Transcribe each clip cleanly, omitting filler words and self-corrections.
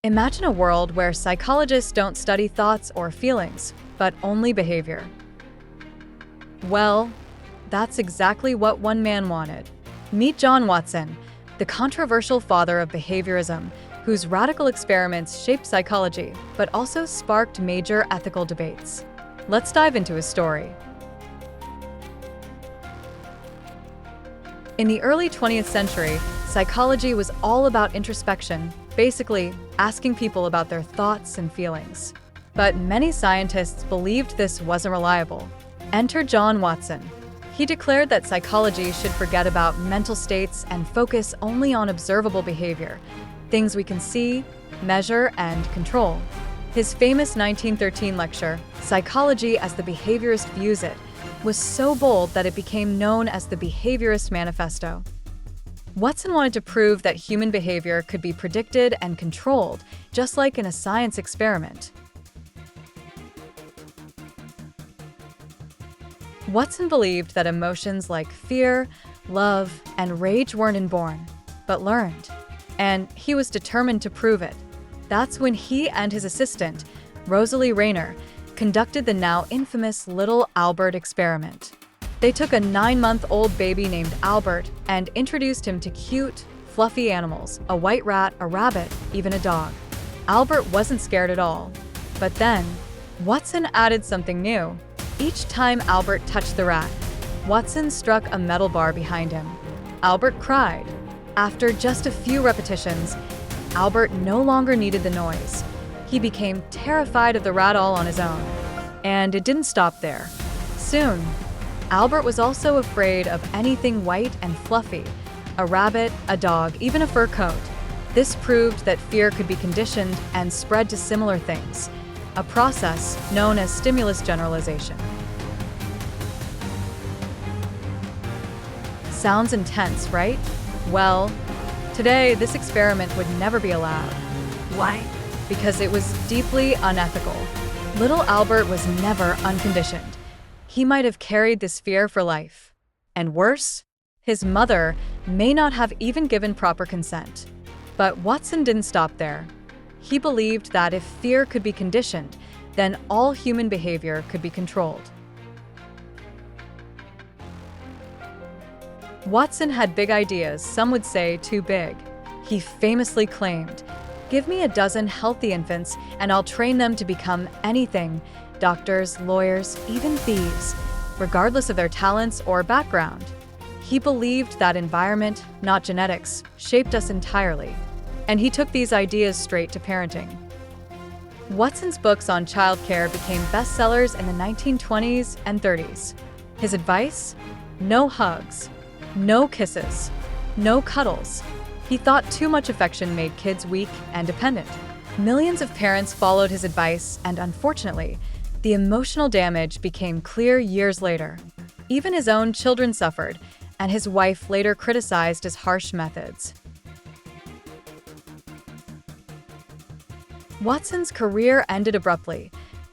Imagine a world where psychologists don't study thoughts or feelings, but only behavior. Well, that's exactly what one man wanted. Meet John Watson, the controversial father of behaviorism, whose radical experiments shaped psychology, but also sparked major ethical debates. Let's dive into his story. In the early 20th century, psychology was all about introspection, basically asking people about their thoughts and feelings. But many scientists believed this wasn't reliable. Enter John Watson. He declared that psychology should forget about mental states and focus only on observable behavior, things we can see, measure, and control. His famous 1913 lecture, Psychology as the Behaviorist Views It, was so bold that it became known as the Behaviorist Manifesto. Watson wanted to prove that human behavior could be predicted and controlled, just like in a science experiment. Watson believed that emotions like fear, love, and rage weren't inborn, but learned. And he was determined to prove it. That's when he and his assistant, Rosalie Rayner, conducted the now infamous Little Albert experiment. They took a 9-month-old baby named Albert and introduced him to cute, fluffy animals, a white rat, a rabbit, even a dog. Albert wasn't scared at all. But then, Watson added something new. Each time Albert touched the rat, Watson struck a metal bar behind him. Albert cried. After just a few repetitions, Albert no longer needed the noise. He became terrified of the rat all on his own. And it didn't stop there. Soon, Albert was also afraid of anything white and fluffy, a rabbit, a dog, even a fur coat. This proved that fear could be conditioned and spread to similar things, a process known as stimulus generalization. Sounds intense, right? Well, today this experiment would never be allowed. Why? Because it was deeply unethical. Little Albert was never unconditioned. He might have carried this fear for life. And worse, his mother may not have even given proper consent. But Watson didn't stop there. He believed that if fear could be conditioned, then all human behavior could be controlled. Watson had big ideas, some would say too big. He famously claimed, "Give me a dozen healthy infants and I'll train them to become anything, doctors, lawyers, even thieves, regardless of their talents or background." He believed that environment, not genetics, shaped us entirely. And he took these ideas straight to parenting. Watson's books on childcare became bestsellers in the 1920s and 30s. His advice? No hugs. No kisses. No cuddles. He thought too much affection made kids weak and dependent. Millions of parents followed his advice, and unfortunately, the emotional damage became clear years later. Even his own children suffered, and his wife later criticized his harsh methods. Watson's career ended abruptly,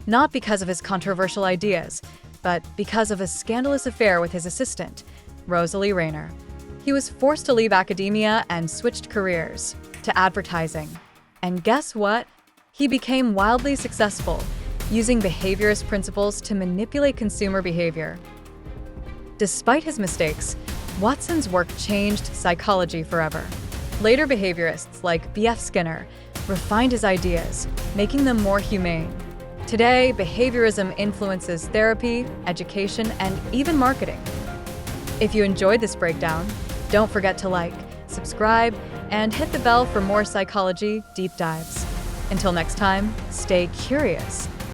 not because of his controversial ideas, but because of a scandalous affair with his assistant, Rosalie Rayner. He was forced to leave academia and switched careers to advertising. And guess what? He became wildly successful, using behaviorist principles to manipulate consumer behavior. Despite his mistakes, Watson's work changed psychology forever. Later behaviorists like B.F. Skinner refined his ideas, making them more humane. Today, behaviorism influences therapy, education, and even marketing. If you enjoyed this breakdown, don't forget to like, subscribe, and hit the bell for more psychology deep dives. Until next time, stay curious.